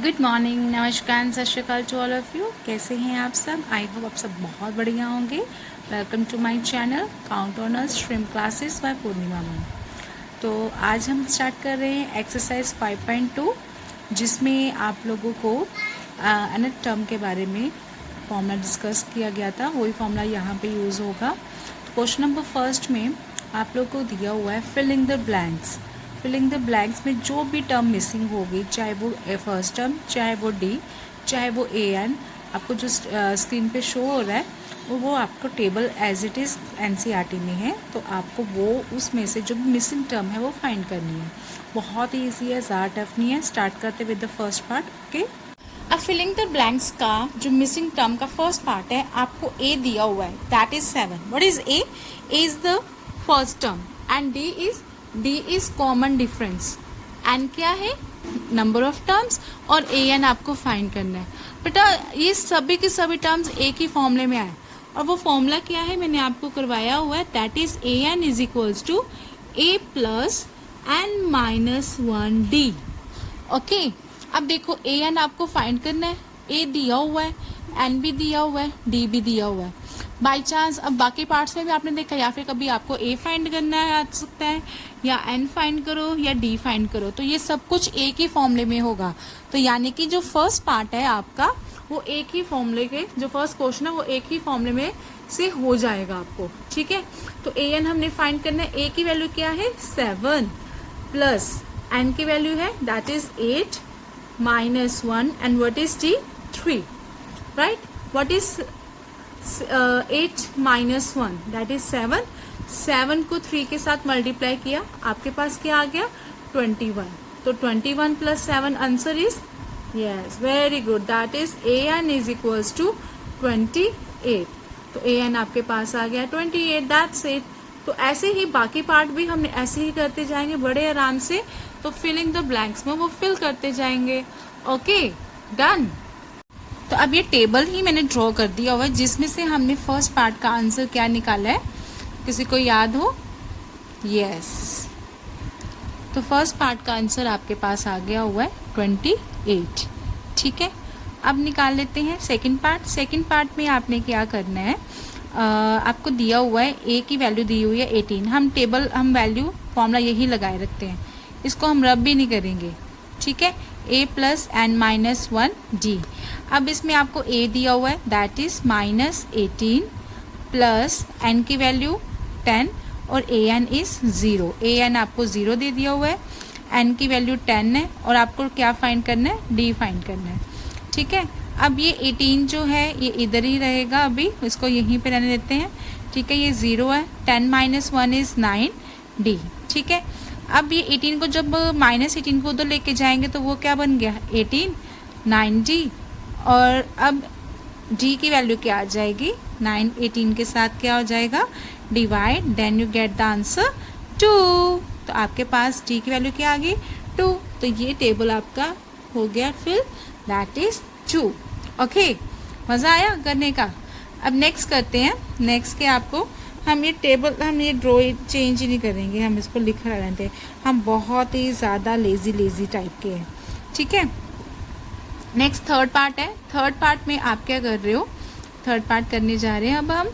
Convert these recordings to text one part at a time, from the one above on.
Good morning, नमस्कार, सत श्री अकाल टू ऑल ऑफ़ यू। कैसे हैं आप सब? आई होप आप सब बहुत बढ़िया होंगे। Welcome to my channel count honours stream classes by Purnima ma'am. तो आज हम स्टार्ट कर रहे हैं एक्सरसाइज 5.2, जिसमें आप लोगों को अनट टर्म के बारे में फॉर्मूला डिस्कस किया गया था। वही फॉर्मूला यहाँ पे यूज़ होगा। तो क्वेश्चन नंबर फर्स्ट में आप लोग को दिया हुआ है filling the blanks. Filling the blanks में जो भी टर्म मिसिंग होगी, चाहे वो फर्स्ट टर्म, चाहे वो डी, चाहे वो ए एन, आपको जो स्क्रीन पे शो हो रहा है वो आपको table as it is NCERT में है। तो आपको वो उसमें से जो भी मिसिंग टर्म है वो फाइंड करनी है। बहुत ही ईजी है, ज़्यादा टफ नहीं है। स्टार्ट करते with the first part. Okay, अब फिलिंग द ब्लैंक्स का जो मिसिंग टर्म का फर्स्ट पार्ट है, आपको ए दिया हुआ है, that is 7। What is a? A is the first term and d is common difference. N क्या है? Number of terms. और ए एन आपको फाइंड करना है। बेटा ये सभी के सभी टर्म्स एक ही फॉर्मूले में आए, और वो फॉर्मूला क्या है मैंने आपको करवाया हुआ है, that is a n is equals to a plus n minus 1 d. Okay, अब देखो ए एन आपको फाइंड करना है। ए दिया हुआ है, एन भी दिया हुआ है, डी भी दिया हुआ है। बाई चांस अब बाकी पार्ट्स में भी आपने देखा, या फिर कभी आपको ए फाइंड करना है आ सकता है, या एन फाइंड करो या डी फाइंड करो, तो ये सब कुछ एक ही फॉर्मूले में होगा। तो यानी कि जो फर्स्ट पार्ट है आपका वो एक ही फॉर्मूले के, जो फर्स्ट क्वेश्चन है वो एक ही फॉर्मूले में से हो जाएगा आपको। ठीक है, तो ए एन हमने फाइंड करना है। ए की वैल्यू क्या है? 7 प्लस एन की वैल्यू है that is 8 minus 1 and what is t? 3, right? What is 8 minus 1? That is 7. 7 को 3 के साथ मल्टीप्लाई किया, आपके पास क्या आ गया? 21. तो 21 plus 7 answer is yes, very good, that is an is equals to 28. तो an आपके पास आ गया 28, that's it. तो ऐसे ही बाकी पार्ट भी हमने ऐसे ही करते जाएंगे बड़े आराम से। तो फिलिंग द ब्लैंक्स में वो फिल करते जाएंगे। Okay, done. तो अब ये टेबल ही मैंने ड्रॉ कर दिया हुआ है, जिसमें से हमने फर्स्ट पार्ट का आंसर क्या निकाला है, किसी को याद हो? यस, तो फर्स्ट पार्ट का आंसर आपके पास आ गया हुआ है 28। ठीक है, अब निकाल लेते हैं सेकंड पार्ट। सेकंड पार्ट में आपने क्या करना है, आपको दिया हुआ है ए की वैल्यू दी हुई है 18। हम वैल्यू फॉर्मूला यही लगाए रखते हैं, इसको हम रब भी नहीं करेंगे। ठीक है, a plus n minus 1 d. अब इसमें आपको ए दिया हुआ है that is minus 18 plus n की वैल्यू 10 और a n is 0। A n आपको 0 दे दिया हुआ है, एन की वैल्यू 10 है, और आपको क्या फाइंड करना है? डी फाइंड करना है। ठीक है, अब ये 18 जो है ये इधर ही रहेगा, अभी इसको यहीं पे रहने देते हैं। ठीक है, ये 0 है, 10 माइनस 1 इज 9 डी। ठीक है, अब ये 18 को जब माइनस 18 को उधर लेके जाएंगे तो वो क्या बन गया? 18 9 डी। और अब डी की वैल्यू क्या आ जाएगी? 9 18 के साथ क्या हो जाएगा? Divide, then you get the answer 2। तो आपके पास डी की वैल्यू क्या आ गई? 2। तो ये टेबल आपका हो गया फिल, दैट इज 2। ओके, मज़ा आया करने का? अब नेक्स्ट करते हैं। नेक्स्ट के आपको हम ये टेबल, हम ये ड्रॉ चेंज ही नहीं करेंगे, हम इसको लिख रहे हैं। हम बहुत ही ज़्यादा लेज़ी टाइप के हैं। ठीक है, नेक्स्ट थर्ड पार्ट है। थर्ड पार्ट में आप क्या कर रहे हो? थर्ड पार्ट करने जा रहे हैं अब हम।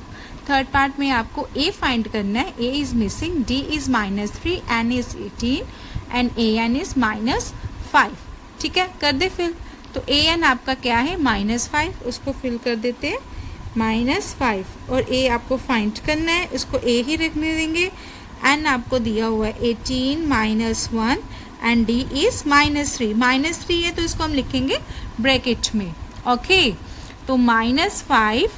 थर्ड पार्ट में आपको ए फाइंड करना है। A is missing, d is -3, n is 18 and a n is -5। ठीक है, कर दे फिल। तो ए एन आपका क्या है? -5, उसको फिल कर देते हैं -5। और ए आपको फाइंड करना है, उसको ए ही रखने देंगे। एन आपको दिया हुआ है 18 माइनस 1 एंड डी इज -3। -3 है तो इसको हम लिखेंगे ब्रैकेट में। ओके, तो -5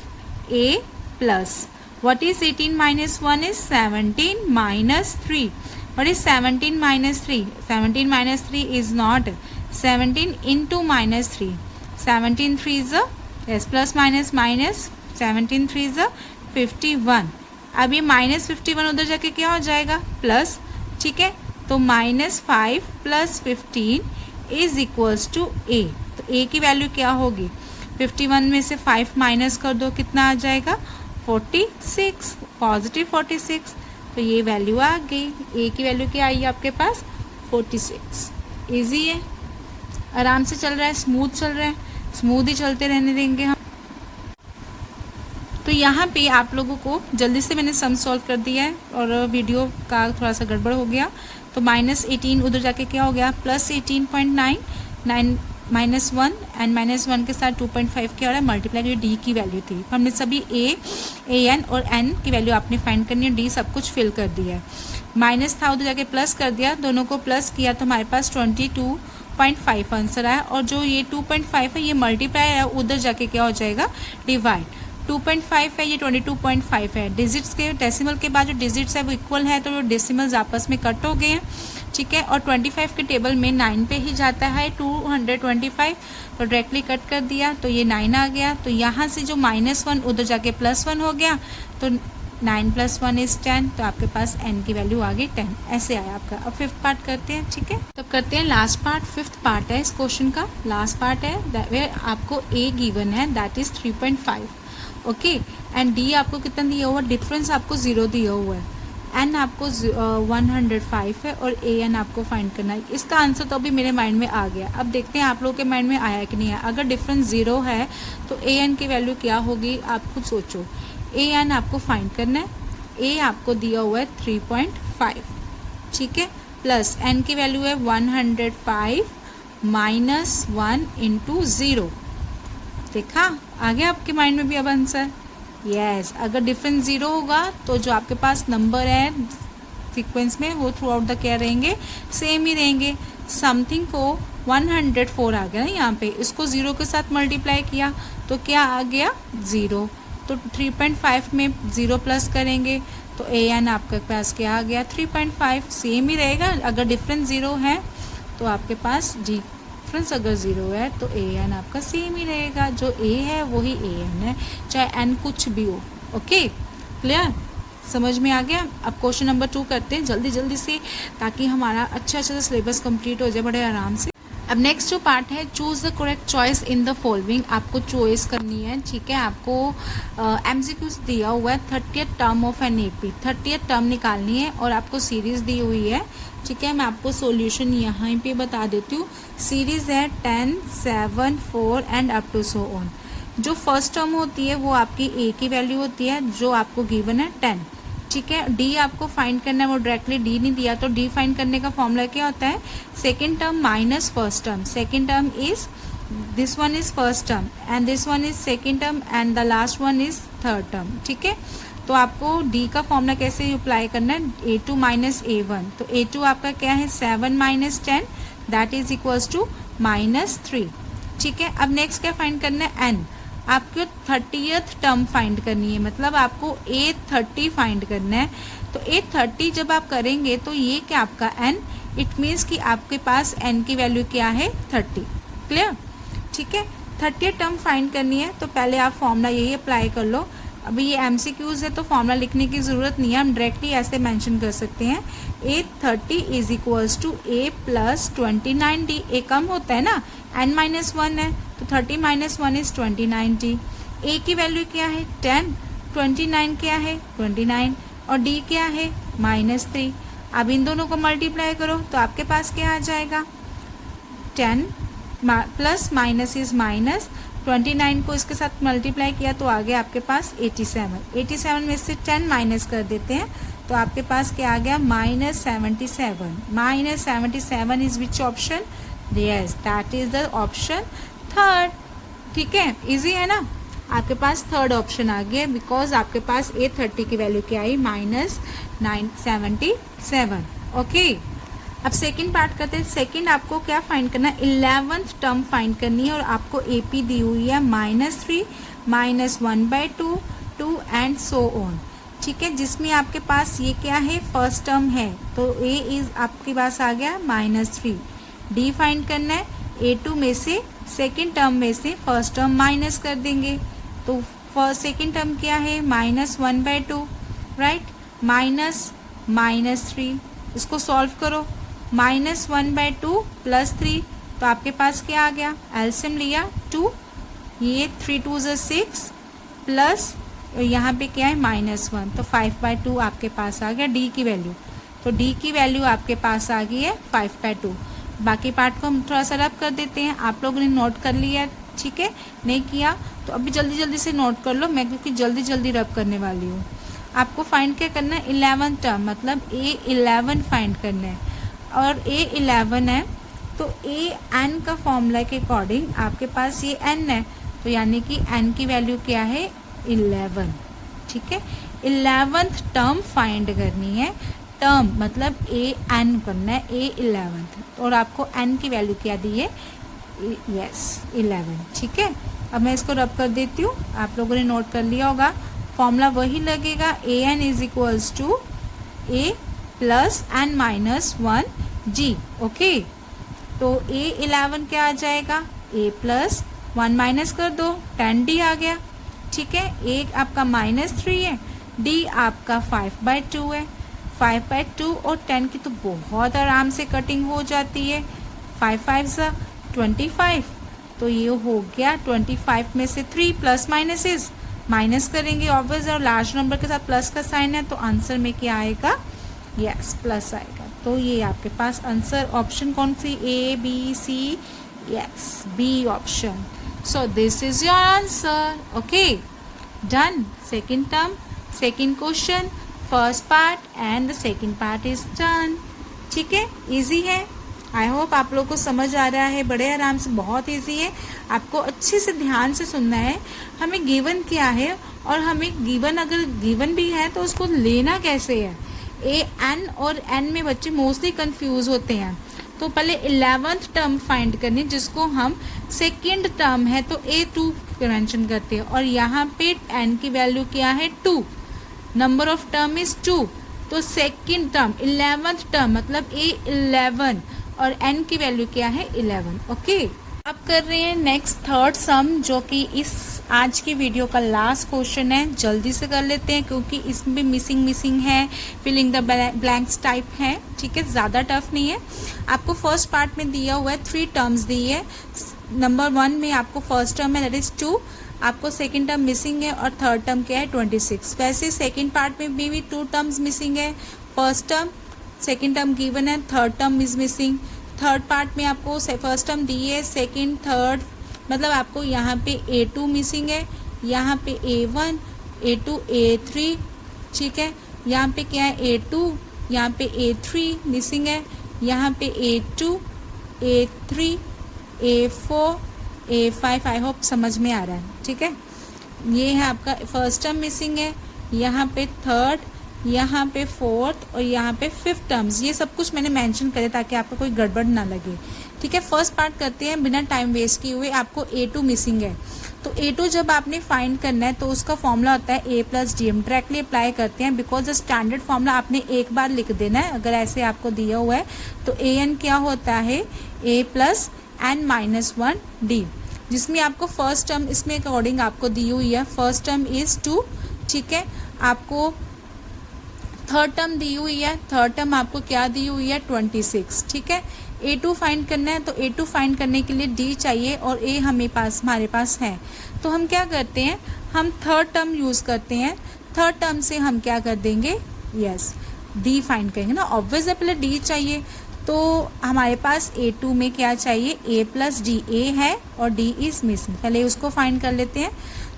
a plus what is 18 minus 1 is 17 minus 3। What is 17 minus 3? 17 minus 3 is not 17 into -3. 17 3 is a yes, plus minus minus 17 3 is a 51। अब ये -51 उधर जाके क्या हो जाएगा? प्लस। ठीक है, तो -5 प्लस 15 इज इक्वल्स टू ए। तो ए की वैल्यू क्या होगी? 51 में से 5 माइनस कर दो, कितना आ जाएगा? 46, पॉजिटिव 46। तो ये वैल्यू आ गई। ए की वैल्यू क्या आई आपके पास? 46। इजी है। आराम से चल रहा है, स्मूथ चल रहा है, स्मूथ ही चलते रहने देंगे हम। तो यहाँ पे आप लोगों को जल्दी से मैंने सम सॉल्व कर दिया है और वीडियो का थोड़ा सा गड़बड़ हो गया। तो -18 उधर जाके क्या हो गया, +18.9, 9 -1 एंड -1 के साथ 2.5 क्या हो रहा है, मल्टीप्लाई डी की वैल्यू थी। हमने सभी ए एन और एन की वैल्यू आपने फाइंड करनी है, डी सब कुछ फिल कर दिया है। माइनस था उधर जाके प्लस कर दिया, दोनों को प्लस किया तो हमारे पास 22.5 आंसर आया। और जो ये 2.5 है ये मल्टीप्लाई है, उधर जाके क्या हो जाएगा, डिवाइड। 2.5 है, ये 22.5 है। डिजिट्स के डेसिमल के बाद जो डिजिट्स है वो इक्वल है, तो वो डेसिमल्स आपस में कट हो गए हैं, ठीक है। और 25 के टेबल में 9 पे ही जाता है 225, तो डायरेक्टली कट कर दिया तो ये 9 आ गया। तो यहाँ से जो -1 उधर जाके +1 हो गया, तो 9 + 1 = 10, तो आपके पास n की वैल्यू आ गई 10। ऐसे आया आपका। अब 5th पार्ट करते हैं, ठीक है। तो करते हैं लास्ट पार्ट, 5th पार्ट है इस क्वेश्चन का, लास्ट पार्ट है। आपको a गिवन है, that is 3.5, okay. And D आपको कितना दिया हुआ, डिफरेंस आपको 0 दिया हुआ है, एन आपको 105 है और ए एन आपको फाइंड करना है। इसका आंसर तो अभी मेरे माइंड में आ गया। अब देखते हैं आप लोगों के माइंड में आया कि नहीं आया। अगर डिफरेंस 0 है तो ए एन की वैल्यू क्या होगी, आप खुद सोचो। ए एन आपको फाइंड करना है, ए आपको दिया हुआ है 3.5, ठीक है, प्लस एन की वैल्यू है 105 -1 × 0। देखा, आ गया आपके माइंड में भी अब आंसर। यस, अगर डिफरेंस 0 होगा तो जो आपके पास नंबर है सीक्वेंस में वो थ्रू आउट द क्या रहेंगे, सेम ही रहेंगे। समथिंग को 104 आ गया ना यहाँ पे, इसको 0 के साथ मल्टीप्लाई किया तो क्या आ गया, 0। तो 3.5 में 0 प्लस करेंगे तो ए एन आपके पास क्या आ गया, 3.5, सेम ही रहेगा। अगर डिफरेंस 0 है तो आपके पास डिफरेंस अगर 0 है तो ए एन आपका सेम ही रहेगा। जो ए है वही ए एन है, चाहे एन कुछ भी हो। ओके, क्लियर, समझ में आ गया। अब क्वेश्चन नंबर 2 करते हैं जल्दी जल्दी से, ताकि हमारा अच्छा सा सिलेबस कंप्लीट हो जाए बड़े आराम से। अब नेक्स्ट जो पार्ट है, choose the correct choice in the following, आपको चॉइस करनी है, ठीक है। आपको एमसीक्यूज दिया हुआ है 30th term of an AP, 30th term निकालनी है और आपको सीरीज दी हुई है, ठीक है। मैं आपको सॉल्यूशन यहाँ पे बता देती हूँ। सीरीज है 10, 7, 4 and up to so on. जो फर्स्ट टर्म होती है वो आपकी ए की वैल्यू होती है, जो आपको गिवन है 10, ठीक है। डी आपको फाइंड करना है, वो डायरेक्टली डी नहीं दिया, तो डी फाइंड करने का फॉर्मूला क्या होता है, second term minus first term. Second term is this one is first term and this one is second term and the last one is third term, ठीक है। तो आपको डी का फॉर्मूला कैसे अप्लाई करना है, A2 - A1। तो A2 आपका क्या है, 7 - 10 दैट इज इक्वल्स टू -3, ठीक है। अब नेक्स्ट क्या फाइंड करना है, एन। आपको 30th टर्म फाइंड करनी है, मतलब आपको A30 फाइंड करना है। तो A30 जब आप करेंगे तो ये क्या आपका n, इट मीन्स कि आपके पास n की वैल्यू क्या है, 30, क्लियर, ठीक है। 30th टर्म फाइंड करनी है तो पहले आप फॉर्मूला यही अप्लाई कर लो। अभी ये MCQs है तो फॉर्मूला लिखने की ज़रूरत नहीं है, हम डायरेक्टली ऐसे मेंशन कर सकते हैं, A30 is equals to A + 29D। A कम होता है ना, n - 1 है तो 30 - 1 इज 29D। ए की वैल्यू क्या है, 10, 29 क्या है, 29, और डी क्या है, -3। अब इन दोनों को मल्टीप्लाई करो तो आपके पास क्या आ जाएगा, 10 प्लस माइनस इज माइनस, 29 को इसके साथ मल्टीप्लाई किया तो आ गया आपके पास 87। 87 में से 10 माइनस कर देते हैं तो आपके पास क्या आ गया, -77। -77 is which option, yes that is the option third, ठीक है। इजी है ना, आपके पास थर्ड ऑप्शन आ गया, बिकॉज आपके पास A30 की वैल्यू क्या आई, -977, ओके। अब सेकंड पार्ट करते हैं। सेकंड आपको क्या फाइंड करना है, 11th टर्म फाइंड करनी है और आपको AP दी हुई है -3, -1/2, 2 एंड सो ऑन, ठीक है। जिसमें आपके पास ये क्या है, फर्स्ट टर्म है, तो A इज आपके पास आ गया -3। D फाइंड करना है, A2 में से सेकेंड टर्म में से फर्स्ट टर्म माइनस कर देंगे, तो फर्स्ट सेकेंड टर्म क्या है, -1/2, राइट, -3। इसको सॉल्व करो, -1/2 + 3, तो आपके पास क्या आ गया, एलसीएम लिया 2, ये 3 2 = 6 प्लस यहाँ पे क्या है -1, तो 5/2 आपके पास आ गया डी की वैल्यू। तो डी की वैल्यू आपके पास आ गई है 5/2। बाकी पार्ट को हम थोड़ा सा रब कर देते हैं। आप लोगों ने नोट कर लिया, ठीक है? नहीं किया तो अभी जल्दी जल्दी से नोट कर लो, मैं क्योंकि जल्दी जल्दी रब करने वाली हूँ। आपको फाइंड क्या करना है? 11 टर्म, मतलब A11 फाइंड करना है। और A11 है तो an का फॉर्मूला के अकॉर्डिंग आपके पास ये n है, तो यानी कि n की वैल्यू क्या है? 11, ठीक है? 11th टर्म फाइंड करनी है। टर्म मतलब an करना है, A11, और आपको n की वैल्यू क्या दी है? यस 11, ठीक है? अब मैं इसको रब कर देती हूँ, आप लोगों ने नोट कर लिया होगा। फॉर्मूला वही लगेगा, an is equals to a plus n minus 1g, okay? तो A11 क्या आ जाएगा? a प्लस 1 माइनस कर दो, 10d आ गया, ठीक है? एक आपका -3 है, d आपका 5/2 है। 5/2 और 10 की तो बहुत आराम से कटिंग हो जाती है। 5 5 25, तो ये हो गया 25 में से 3 प्लस माइनसेस माइनस करेंगे ऑब्वियस, और लार्ज नंबर के साथ प्लस का साइन है तो आंसर में क्या आएगा? यस प्लस आएगा। तो ये आपके पास आंसर ऑप्शन कौन सी? A B C, yes B option. So this is your answer, okay done. Second term, second question, first part and the second part is done, ठीक है? इजी है, आई होप आप लोग को समझ आ रहा है, बड़े आराम से, बहुत इजी है। आपको अच्छे से ध्यान से सुनना है। हमें गिवन क्या है और हमें गिवन, अगर गिवन भी है तो उसको लेना कैसे है? an और n में बच्चे मोस्टली कंफ्यूज होते हैं। तो पहले 11th टर्म फाइंड करनी, जिसको हम सेकेंड टर्म है तो A2 मेंशन करते हैं, और यहाँ पे n की वैल्यू क्या है? 2, नंबर ऑफ टर्म इज 2, तो सेकेंड टर्म 11th टर्म मतलब A11 और n की वैल्यू क्या है? 11, ओके? अब कर रहे हैं नेक्स्ट थर्ड सम, जो कि इस आज की वीडियो का लास्ट क्वेश्चन है। जल्दी से कर लेते हैं क्योंकि इसमें भी मिसिंग है, फिलिंग द ब्लैंक्स टाइप है, ठीक है? ज़्यादा टफ नहीं है। आपको फर्स्ट पार्ट में दिया हुआ है 3 टर्म्स दी है। नंबर 1 में आपको फर्स्ट टर्म है दैट इज 2, आपको सेकेंड टर्म मिसिंग है, और थर्ड टर्म क्या है? 26। वैसे सेकेंड पार्ट में भी 2 टर्म्स मिसिंग है। First term, second term given है, third term is missing. Third part में आपको फर्स्ट टर्म दी है, सेकेंड थर्ड, मतलब आपको यहाँ पे A2 मिसिंग है, यहाँ पे A1, A2, A3, ठीक है? यहाँ पे क्या है? A2, यहाँ पे A3 मिसिंग है, यहाँ पे A2, A3, A4, A5। I hope समझ में आ रहा है, ठीक है? ये है आपका फर्स्ट टर्म मिसिंग है, यहाँ पे थर्ड, यहाँ पे फोर्थ और यहाँ पे फिफ्थ टर्म्स। ये सब कुछ मैंने मेंशन करे ताकि आपको कोई गड़बड़ ना लगे, ठीक है? फर्स्ट पार्ट करते हैं बिना टाइम वेस्ट किए हुए। आपको A2 मिसिंग है, तो A2 जब आपने फाइंड करना है तो उसका फॉर्मूला होता है A प्लस डी। हम डायरेक्टली अप्लाई करते हैं बिकॉज स्टैंडर्ड फॉर्मूला आपने एक बार लिख देना है। अगर ऐसे आपको दिया हुआ है तो AN क्या होता है? A plus n minus 1D, जिसमें आपको फर्स्ट टर्म इसमें अकॉर्डिंग आपको दी हुई है। फर्स्ट टर्म इज 2, ठीक है? आपको थर्ड टर्म दी हुई है, थर्ड टर्म आपको क्या दी हुई है? 26, ठीक है? A2 फाइंड करना है, तो A2 फाइंड करने के लिए D चाहिए और A हमारे पास है। तो हम क्या करते हैं? हम थर्ड टर्म यूज़ करते हैं। थर्ड टर्म से हम क्या कर देंगे? यस D फाइंड करेंगे ना, ऑब्वियस है, पहले D चाहिए। तो हमारे पास A2 में क्या चाहिए? A plus D. A है और D इज मिसिंग, पहले उसको फाइंड कर लेते हैं।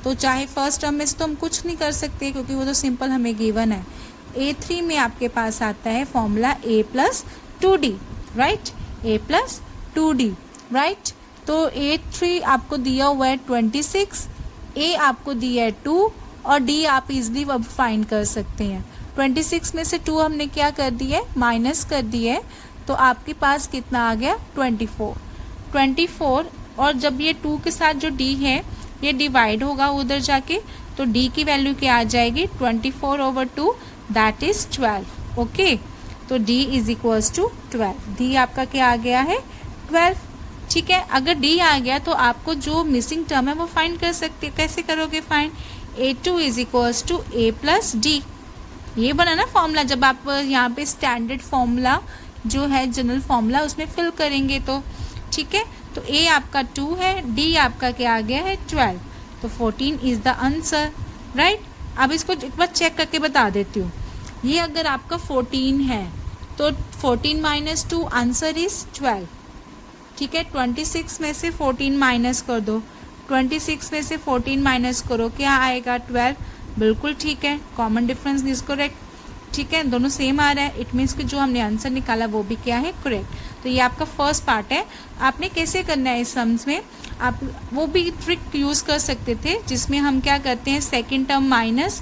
तो चाहे फर्स्ट टर्म में से तो हम कुछ नहीं कर सकते क्योंकि वो तो सिंपल हमें गिवन है। A3 में आपके पास आता है formula A plus 2D, right? A plus 2D, right? तो A3 आपको दिया हुआ है 26, A आपको दिया है 2 और D आप इजली अब फाइंड कर सकते हैं। 26 में से 2 हमने क्या कर दिया है? माइनस कर दिया है, तो आपके पास कितना आ गया? 24। और जब ये 2 के साथ जो D है ये डिवाइड होगा उधर जाके, तो D की वैल्यू क्या आ जाएगी? 24/2, दैट इज 12, ओके? तो D is equals to 12। D आपका क्या आ गया है? 12, ठीक है? अगर D आ गया तो आपको जो मिसिंग टर्म है वो फाइंड कर सकते हैं। कैसे करोगे find? A2 is equals to A plus d. ये बना ना फॉर्मूला, जब आप यहाँ पे स्टैंडर्ड फॉर्मूला जो है जनरल फॉर्मूला उसमें फिल करेंगे तो, ठीक है? तो A आपका 2 है, D आपका क्या आ गया है? 12, तो 14 इज द आंसर, राइट? अब इसको एक बार चेक करके बता देती हूँ। ये अगर आपका 14 है तो 14 माइनस 2 आंसर इज 12, ठीक है। 26 में से 14 माइनस कर दो, 26 में से 14 माइनस करो, क्या आएगा 12। बिल्कुल ठीक है, कॉमन डिफरेंस इज करेक्ट। ठीक है, दोनों सेम आ रहा है, इट मीन्स कि जो हमने आंसर निकाला वो भी क्या है, करेक्ट। तो ये आपका फर्स्ट पार्ट है। आपने कैसे करना है इस सम्स में, आप वो भी ट्रिक यूज़ कर सकते थे जिसमें हम क्या करते हैं, second term minus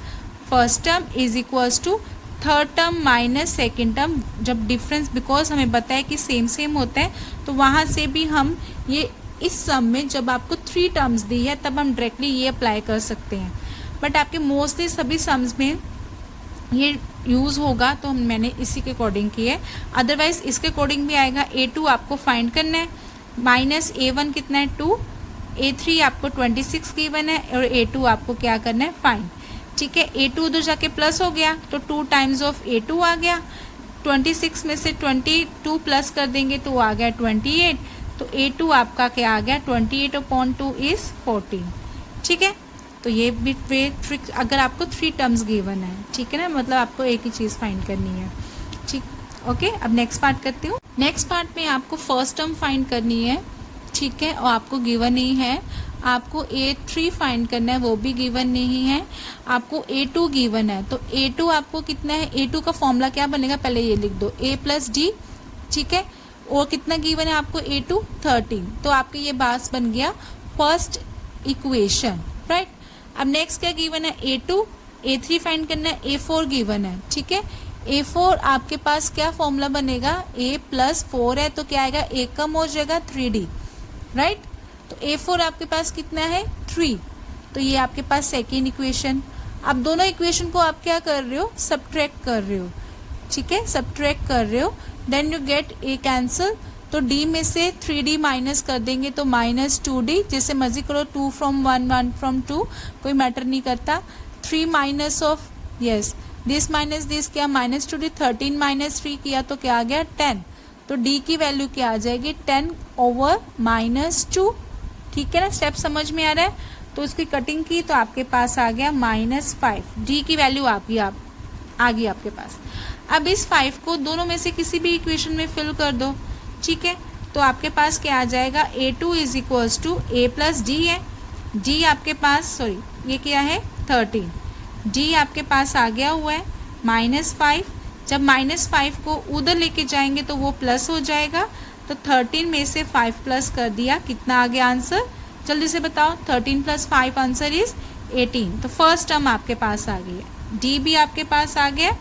first term is equals to third term minus second term. जब डिफरेंस बिकॉज हमें पता है कि सेम सेम होता है, तो वहाँ से भी हम ये इस सम में जब आपको 3 टर्म्स दी है तब हम डायरेक्टली ये अप्लाई कर सकते हैं। बट आपके मोस्टली सभी सम्स में ये यूज़ होगा, तो मैंने इसी के अकॉर्डिंग की है। अदरवाइज इसके अकॉर्डिंग भी आएगा। A2 आपको फाइंड करना है, माइनस A1 कितना है 2, A3 आपको 26 गिवन है और A2 आपको क्या करना है, फाइंड। ठीक है, A2 उधर जाके प्लस हो गया तो 2 टाइम्स ऑफ A2 आ गया। 26 में से 22 प्लस कर देंगे तो आ गया 28। तो A2 आपका क्या आ गया, 28/2 इज 14। ठीक है, तो ये भी ट्रिक अगर आपको 3 टर्म्स गिवन है, ठीक है ना, मतलब आपको एक ही चीज़ फाइंड करनी है। ठीक, ओके। अब नेक्स्ट पार्ट करती हूँ। नेक्स्ट पार्ट में आपको फर्स्ट टर्म फाइंड करनी है, ठीक है, और आपको गिवन नहीं है। आपको A3 फाइंड करना है, वो भी गिवन नहीं है। आपको A2 गिवन है, तो A2 आपको कितना है, A2 का फॉर्मूला क्या बनेगा, पहले ये लिख दो, A + D। ठीक है, और कितना गिवन है आपको, A2 13। तो आपके ये बात बन गया फर्स्ट इक्वेशन, राइट। अब नेक्स्ट क्या गिवन है, A2, A3 फाइंड करना है, A4 गिवन है। ठीक है, A4 आपके पास क्या फॉर्मूला बनेगा, A + 4 है तो क्या आएगा, A कम हो जाएगा 3D, राइट। तो A4 आपके पास कितना है, 3। तो ये आपके पास सेकेंड इक्वेशन। अब दोनों इक्वेशन को आप क्या कर रहे हो, सब्ट्रैक्ट कर रहे हो। ठीक है, सब्ट्रैक्ट कर रहे हो, then you get A cancel. तो D में से 3D माइनस कर देंगे तो -2D, जैसे मर्जी करो, 2 from 1, 1 from 2, कोई मैटर नहीं करता। 3 minus of yes this minus this, क्या -2D, 13 माइनस 3 किया तो क्या आ गया 10। तो D की वैल्यू क्या आ जाएगी, 10/-2। ठीक है ना, स्टेप समझ में आ रहा है। तो उसकी कटिंग की तो आपके पास आ गया -5। D की वैल्यू आ गई आपके पास। अब इस 5 को दोनों में से किसी भी इक्वेशन में फिल कर दो। ठीक है, तो आपके पास क्या आ जाएगा, A2 is equals to A + D है। D आपके पास, सॉरी ये क्या है 13, D आपके पास आ गया हुआ है -5। जब -5 को उधर लेके जाएंगे तो वो प्लस हो जाएगा। तो 13 में से 5 प्लस कर दिया, कितना आ गया आंसर, जल्दी से बताओ। 13 + 5 आंसर इज 18। तो फर्स्ट टर्म आपके पास आ गई है, D भी आपके पास आ गया,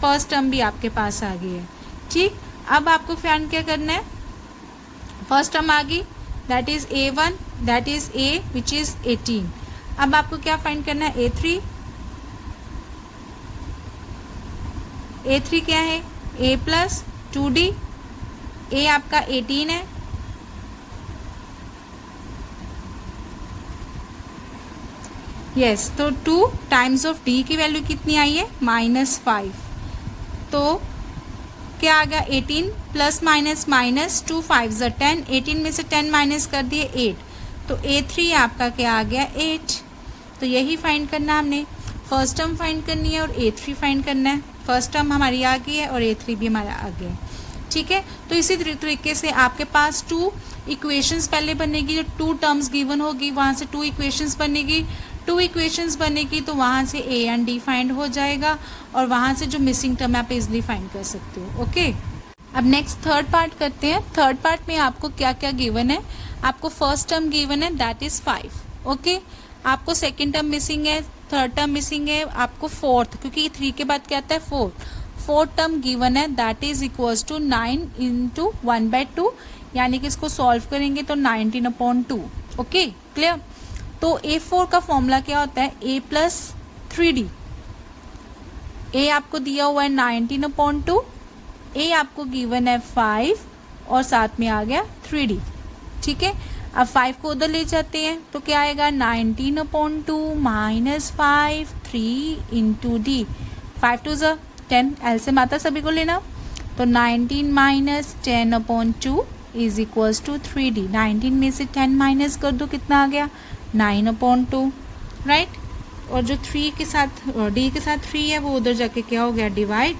फर्स्ट टर्म भी आपके पास आ गई है। ठीक, अब आपको फाइंड क्या करना है, फर्स्ट टर्म आ गई, that is A1, that is A which is 18। अब आपको क्या फाइंड करना है, A3। A3 क्या है, A + 2D। A आपका 18 है, यस। तो 2 टाइम्स ऑफ D की वैल्यू कितनी आई है, -5। तो क्या आ गया, 18 + माइनस 2 5 = 10। 18 में से 10 माइनस कर दिए 8। तो A3 आपका क्या आ गया, 8। तो यही फाइंड करना हमने, फर्स्ट टर्म फाइंड करनी है और A3 फाइंड करना है। फर्स्ट टर्म हमारी आ गई है और A3 भी हमारा आ गया है। ठीक है, तो इसी तरीके से आपके पास 2 इक्वेशंस पहले बनेगी, जो 2 टर्म्स गिवन होगी वहाँ से 2 इक्वेशंस बनेगी। 2 इक्वेशंस बनेगी तो वहाँ से A एंड D फाइंड हो जाएगा और वहाँ से जो मिसिंग टर्म है आप इजिली फाइंड कर सकते हो। ओके, अब नेक्स्ट थर्ड पार्ट करते हैं। थर्ड पार्ट में आपको क्या क्या गिवन है, आपको फर्स्ट टर्म गिवन है दैट इज 5। ओके, आपको सेकेंड टर्म मिसिंग है, थर्ड टर्म मिसिंग है, आपको फोर्थ, क्योंकि 3 के बाद क्या आता है 4th टर्म गिवन है दैट इज इक्वल्स टू 9 × 1/2, यानी कि इसको सॉल्व करेंगे तो 19/2। Okay, clear. तो A4 का फॉर्मूला क्या होता है, A + 3D। A आपको दिया हुआ है 19/2, A आपको गिवन है 5 और साथ में आ गया 3D। ठीक है, अब 5 को उधर ले जाते हैं तो क्या आएगा, 19/2 -5 3 × D। 5 2 ज़ा 10, एलसीएम आता सभी को लेना। तो 19 - 10/2 इज इक्वल्स टू 3D। 19 में से 10 माइनस कर दो, कितना आ गया 9/2, राइट। और जो 3 के साथ D के साथ 3 है वो उधर जाके क्या हो गया, डिवाइड।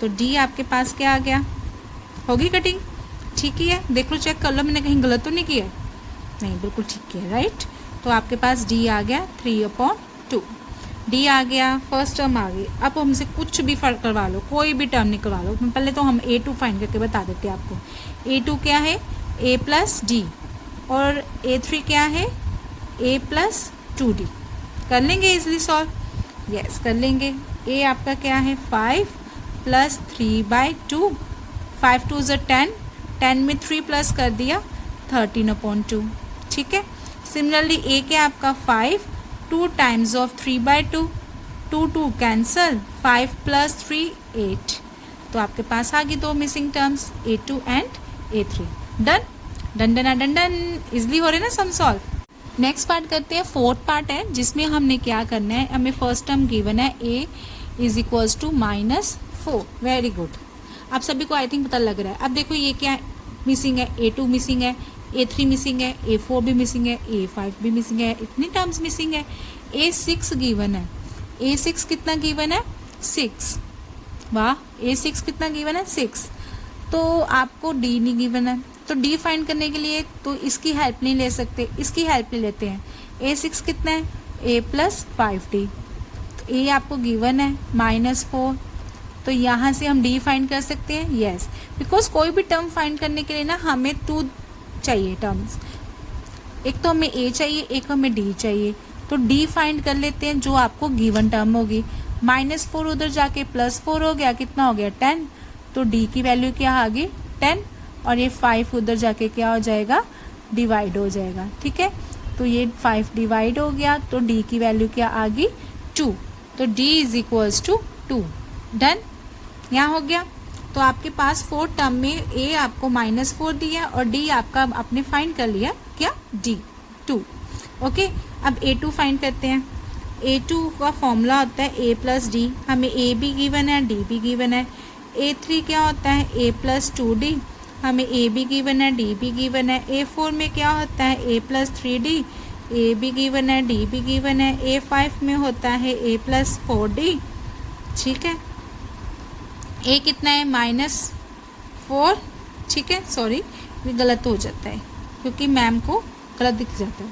तो D आपके पास क्या आ गया, होगी कटिंग। ठीक ही है, देख लो, चेक कर लो मैंने कहीं गलत तो नहीं किया है, नहीं बिल्कुल ठीक किया, राइट। तो आपके पास डी आ गया 3/2, डी आ गया, फर्स्ट टर्म आ गई। अब हमसे कुछ भी फर्क करवा लो, कोई भी टर्म निकलवा लो, पहले तो हम A2 फाइंड करके बता देते हैं आपको। A2 क्या है, A प्लस डी, और A3 क्या है, A प्लस 2D। कर लेंगे इजली सॉल्व, यस कर लेंगे। A आपका क्या है 5 प्लस 3/2, 5 2 ज़ 10, 10 में 3 प्लस कर दिया 13/2, ठीक है। सिमिलरली A क्या आपका 5, 2 टाइम्स ऑफ 3/2, 2 2 कैंसल, 5 प्लस 3 8। तो आपके पास आ गई दो missing terms, A2 and A3। Done done done done done, easily हो रहे ना सम सॉल्व। नेक्स्ट पार्ट करते हैं, फोर्थ पार्ट है, जिसमें हमने क्या करना है, हमें फर्स्ट टर्म गिवन है A is equals to -4। Very good, आप सभी को आई थिंक पता लग रहा है। अब देखो ये क्या मिसिंग है, A2 मिसिंग है, A3 मिसिंग है, A4 भी मिसिंग है, A5 भी मिसिंग है, इतनी टर्म्स मिसिंग है। A6 गिवन है, A6 कितना गिवन है 6, वाह, A6 कितना गिवन है 6। तो आपको D नहीं गिवन है, तो D फाइंड करने के लिए तो इसकी हेल्प नहीं ले सकते, इसकी हेल्प ले लेते हैं। A6 कितना है, A प्लस 5D, तो A आपको गिवन है -4, तो यहाँ से हम D फाइंड कर सकते हैं, यस, बिकॉज कोई भी टर्म फाइंड करने के लिए ना हमें 2 चाहिए टर्म्स, एक तो हमें A चाहिए, एक हमें D चाहिए। तो D फाइंड कर लेते हैं जो आपको गिवन टर्म होगी। -4 उधर जाके +4 हो गया, कितना हो गया 10, तो D की वैल्यू क्या आ गई 10, और ये 5 उधर जाके क्या हो जाएगा, डिवाइड हो जाएगा, ठीक है। तो ये 5 डिवाइड हो गया, तो D की वैल्यू क्या आ गई 2, तो D is equals to 2। Done, यहाँ हो गया। तो आपके पास फोर्थ टर्म में A आपको -4 दिया और D आपका आपने फाइंड कर लिया क्या, D 2। ओके, अब A2 फाइंड करते हैं। A2 का फॉर्मूला होता है A प्लस डी, हमें A भी गिवन है, D भी गिवन है। A3 क्या होता है A प्लस 2D, हमें A भी गिवन है, D भी गिवन है। A4 में क्या होता है A प्लस 3D, A भी गिवन है, D भी गिवन है। A5 में होता है A प्लस 4D, ठीक है। A कितना है -4, ठीक है, सॉरी ये गलत हो जाता है क्योंकि मैम को गलत दिख जाता है।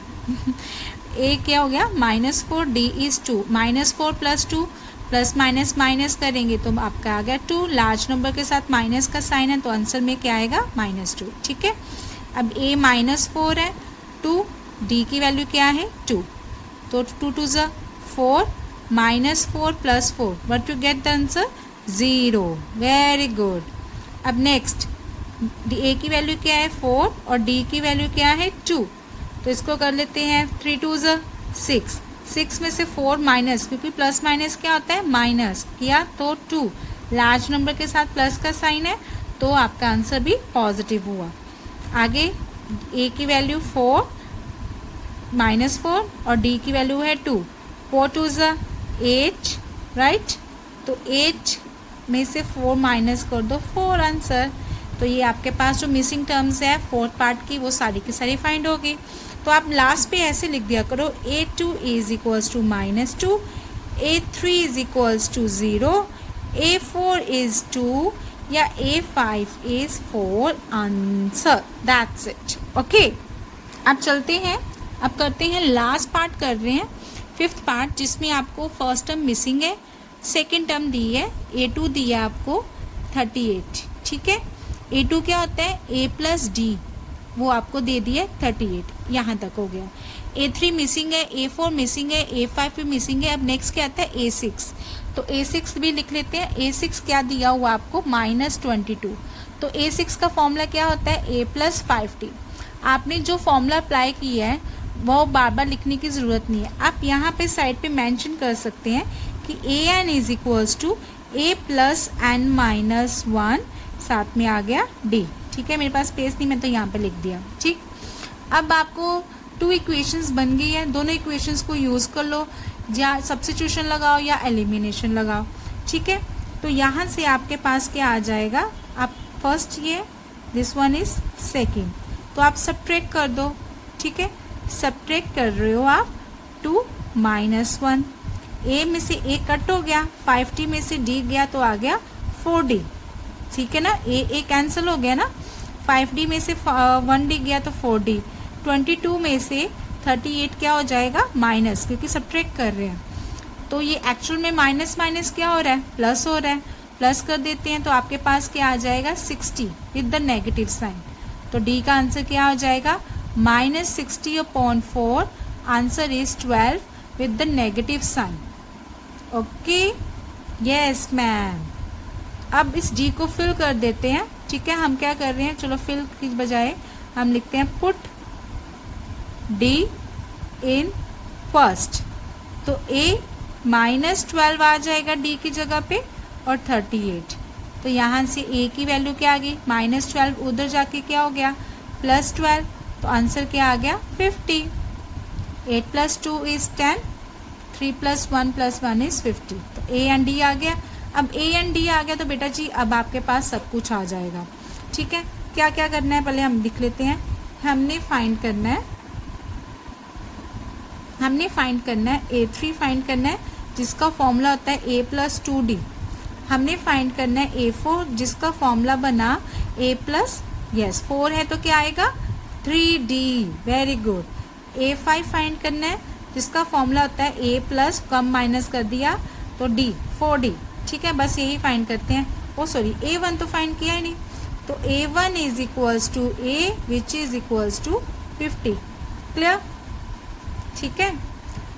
A क्या हो गया -4, D is 2, -4 plus 2 plus minus minus करेंगे तो आपका आ गया 2, लार्ज नंबर के साथ माइनस का साइन है तो आंसर में क्या आएगा -2, ठीक है। अब A -4 है, 2, D की वैल्यू क्या है 2, तो 2 2 ज़ा 4, -4 plus 4, what you get the answer 0। Very good. अब नेक्स्ट A की वैल्यू क्या है 4 और D की वैल्यू क्या है 2, तो इसको कर लेते हैं 3 2 ज़ा 6, 6 में से 4 माइनस, क्योंकि प्लस माइनस क्या होता है माइनस किया तो 2, लार्ज नंबर के साथ प्लस का साइन है तो आपका आंसर भी पॉजिटिव हुआ। आगे A की वैल्यू 4 -4 और D की वैल्यू है 2, 4 2 ज़ा 8, राइट, तो 8 में से 4 माइनस कर दो 4 आंसर। तो ये आपके पास जो मिसिंग टर्म्स है फोर्थ पार्ट की वो सारी की सारी फाइंड होगी। तो आप लास्ट पे ऐसे लिख दिया करो A2 is equals to -2, A3 is equals to 0, A4 is 2 या A5 is 4 answer, that's it. Okay, अब चलते हैं, अब करते हैं लास्ट पार्ट कर रहे हैं फिफ्थ पार्ट, जिसमें आपको फर्स्ट टर्म मिसिंग है, सेकेंड टर्म दी है A2 दी है आपको 38, ठीक है। A2 क्या होता है A प्लस D, वो आपको दे दिया 38, यहाँ तक हो गया। A3 मिसिंग है, A4 मिसिंग है, A5 भी मिसिंग है। अब नेक्स्ट क्या आता है A6, तो A6 भी लिख लेते हैं। A6 क्या दिया हुआ आपको -22, तो A6 का फॉर्मूला क्या होता है A प्लस 5D। आपने जो फॉर्मूला अप्लाई किया है वो बार बार लिखने की ज़रूरत नहीं है, आप यहाँ पे साइड पे मेंशन कर सकते हैं कि AN is equals to A plus n-1, साथ में आ गया D, ठीक है। मेरे पास स्पेस नहीं, मैं तो यहाँ पे लिख दिया, ठीक। अब आपको 2 इक्वेशंस बन गई है, दोनों इक्वेशंस को यूज़ कर लो, या सब्स्टिट्यूशन लगाओ या एलिमिनेशन लगाओ, ठीक है। तो यहाँ से आपके पास क्या आ जाएगा, आप फर्स्ट ये दिस वन इज सेकेंड, तो आप सब्ट्रैक्ट कर दो, ठीक है। सब्ट्रैक्ट कर रहे हो आप 2 -1, A में से A कट हो गया, 5D में से D गया तो आ गया 4D, ठीक है ना, A कैंसिल हो गया ना, 5D में से 1D गया तो 4D, 22 में से 38 क्या हो जाएगा माइनस, क्योंकि सब्ट्रैक्ट कर रहे हैं। तो ये एक्चुअल में माइनस माइनस क्या हो रहा है, प्लस हो रहा है, प्लस कर देते हैं तो आपके पास क्या आ जाएगा 60 विद द नेगेटिव साइन। तो डी का आंसर क्या हो जाएगा -60/4, answer is 12 with the negative sign. Okay, yes ma'am. अब इस डी को फिल कर देते हैं, ठीक है। हम क्या कर रहे हैं, चलो फिल की बजाय हम लिखते हैं पुट डी इन फर्स्ट। तो a -12 आ जाएगा डी की जगह पे और 38। तो यहाँ से a की वैल्यू क्या आ गई -12, उधर जाके क्या हो गया +12, तो आंसर क्या आ गया 50। 8 + 2 इज 10, 3 + 1 + 1 इज 50। तो a एंड d आ गया। अब a एंड d आ गया तो बेटा जी अब आपके पास सब कुछ आ जाएगा, ठीक है। क्या क्या करना है पहले हम लिख लेते हैं। हमने फाइंड करना है A3 फाइंड करना है जिसका फॉर्मूला होता है a + 2d। हमने फाइंड करना है A4 जिसका फॉर्मूला बना a + 4 है तो क्या आएगा 3d, very good. A5 find करना है जिसका फॉर्मूला होता है a + कम माइनस कर दिया तो d, 4d, ठीक है। बस यही फाइंड करते हैं। A1 तो फाइंड किया ही नहीं, तो A1 is equals to a which is equals to 50। Clear, ठीक है।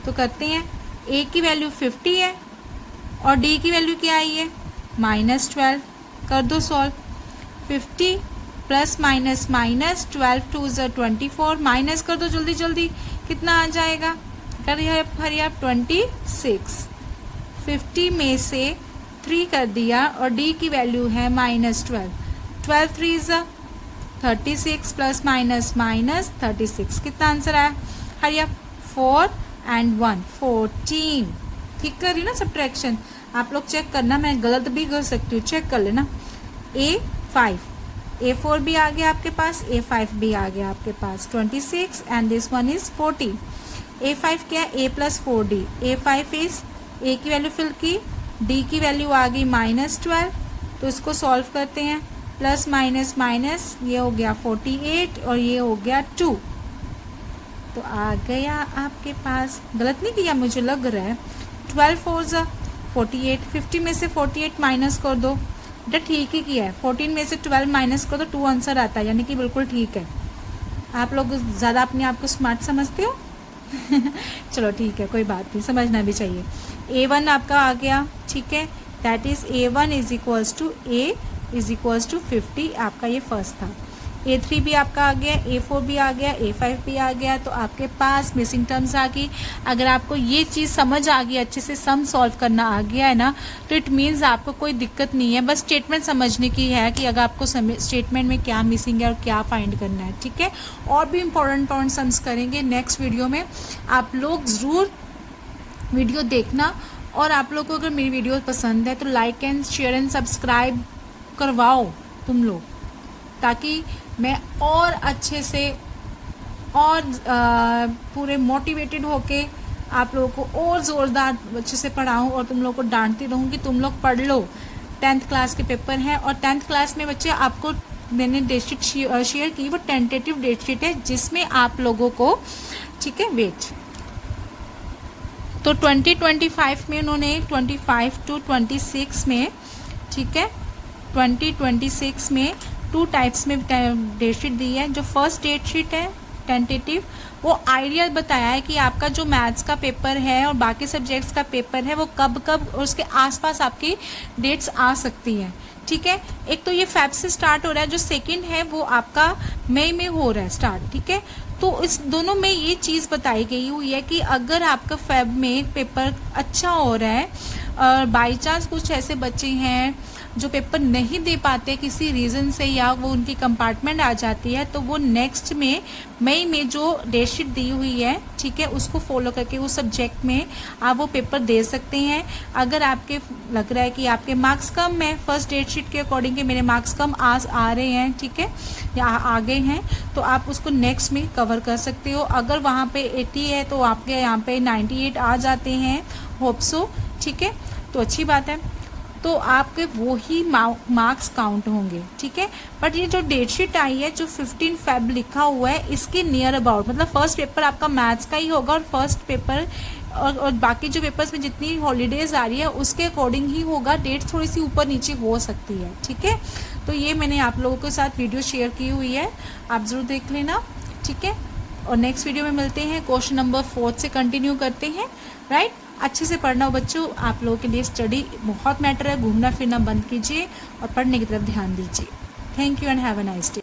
तो करते हैं, a की वैल्यू 50 है और d की वैल्यू क्या आई है -12। कर दो सॉल्व। 50 + -, 12 2 = 24, माइनस कर दो जल्दी जल्दी, कितना आ जाएगा, करिए 26। 50 में से 3 कर दिया और d की वैल्यू है -12, 12 3 = 36 ± 36, कितना आंसर आया, हरिया 4 and 1 14। ठीक कर रही ना सब्ट्रैक्शन, आप लोग चेक करना, मैं गलत भी कर सकती हूँ, चेक कर लेना। A5, A4 भी आ गया आपके पास, A5 भी आ गया आपके पास 26 and this one is 40। A5 क्या है a + 4d। A5 is a की वैल्यू फिल की, d की वैल्यू आ गई -12, तो इसको सॉल्व करते हैं। प्लस माइनस माइनस, ये हो गया 48 और ये हो गया 2, तो आ गया आपके पास, गलत नहीं किया मुझे लग रहा है। 12 4 = 48, 50 में से 48 माइनस कर दो, बेटा ठीक ही किया है। 14 में से 12 माइनस कर दो, 2 आंसर आता है, यानी कि बिल्कुल ठीक है। आप लोग ज़्यादा अपने आप को स्मार्ट समझते हो चलो ठीक है, कोई बात नहीं, समझना भी चाहिए। A1 आपका आ गया, ठीक है, that is A1 is equals to A is equals to 50, आपका ये फर्स्ट था। A3 भी आपका आ गया, A4 भी आ गया, A5 भी आ गया, तो आपके पास मिसिंग टर्म्स आ गई। अगर आपको ये चीज़ समझ आ गई, अच्छे से सम सॉल्व करना आ गया है ना, तो इट मीन्स आपको कोई दिक्कत नहीं है, बस स्टेटमेंट समझने की है कि अगर आपको स्टेटमेंट में क्या मिसिंग है और क्या फाइंड करना है, ठीक है। और भी इंपॉर्टेंट सम्स करेंगे नेक्स्ट वीडियो में, आप लोग ज़रूर वीडियो देखना। और आप लोग को अगर मेरी वीडियो पसंद है तो like and share and subscribe करवाओ तुम लोग, ताकि मैं और अच्छे से और पूरे मोटिवेटेड होके आप लोगों को और ज़ोरदार अच्छे से पढ़ाऊँ और तुम लोग को डांटती रहूँ कि तुम लोग पढ़ लो। 10th क्लास के पेपर हैं और 10th क्लास में बच्चे आपको मैंने डेटशीट शेयर की, वो टेंटेटिव डेटशीट है जिसमें आप लोगों को, ठीक है, वेट, तो 2025 में उन्होंने 25 to 26 में, ठीक है, 2026 में 2 टाइप्स में डेटशीट दी है। जो फर्स्ट डेटशीट है टेंटेटिव, वो आइडिया बताया है कि आपका जो मैथ्स का पेपर है और बाकी सब्जेक्ट्स का पेपर है वो कब कब और उसके आसपास आपकी डेट्स आ सकती हैं, ठीक है। एक तो ये फेब से स्टार्ट हो रहा है, जो सेकंड है वो आपका मई में हो रहा है स्टार्ट, ठीक है। तो इस दोनों में ये चीज़ बताई गई हुई है कि अगर आपका फेब में पेपर अच्छा हो रहा है और बाई चांस कुछ ऐसे बच्चे हैं जो पेपर नहीं दे पाते किसी रीज़न से, या वो उनकी कंपार्टमेंट आ जाती है, तो वो नेक्स्ट में मई में जो डेटशीट दी हुई है, ठीक है, उसको फॉलो करके उस सब्जेक्ट में आप वो पेपर दे सकते हैं। अगर आपके लग रहा है कि आपके मार्क्स कम है, फर्स्ट डेटशीट के अकॉर्डिंग के मेरे मार्क्स कम आ रहे हैं, ठीक है, या आ गए हैं, तो आप उसको नेक्स्ट में कवर कर सकते हो। अगर वहाँ पे 80 है तो आपके यहाँ पे 98 आ जाते हैं, होप सो, ठीक है, तो अच्छी बात है। तो आपके वो ही मार्क्स काउंट होंगे, ठीक है। बट ये जो डेट शीट आई है जो 15 फेब लिखा हुआ है, इसके नियर अबाउट मतलब फर्स्ट पेपर आपका मैथ्स का ही होगा और फर्स्ट पेपर और बाकी जो पेपर्स में जितनी हॉलीडेज आ रही है उसके अकॉर्डिंग ही होगा, डेट थोड़ी सी ऊपर नीचे हो सकती है, ठीक है। तो ये मैंने आप लोगों के साथ वीडियो शेयर की हुई है, आप ज़रूर देख लेना, ठीक है। और नेक्स्ट वीडियो में मिलते हैं, क्वेश्चन नंबर 4 से कंटिन्यू करते हैं, राइट। अच्छे से पढ़ना हो बच्चों, आप लोगों के लिए स्टडी बहुत मैटर है, घूमना फिरना बंद कीजिए और पढ़ने की तरफ ध्यान दीजिए। Thank you and have a nice day.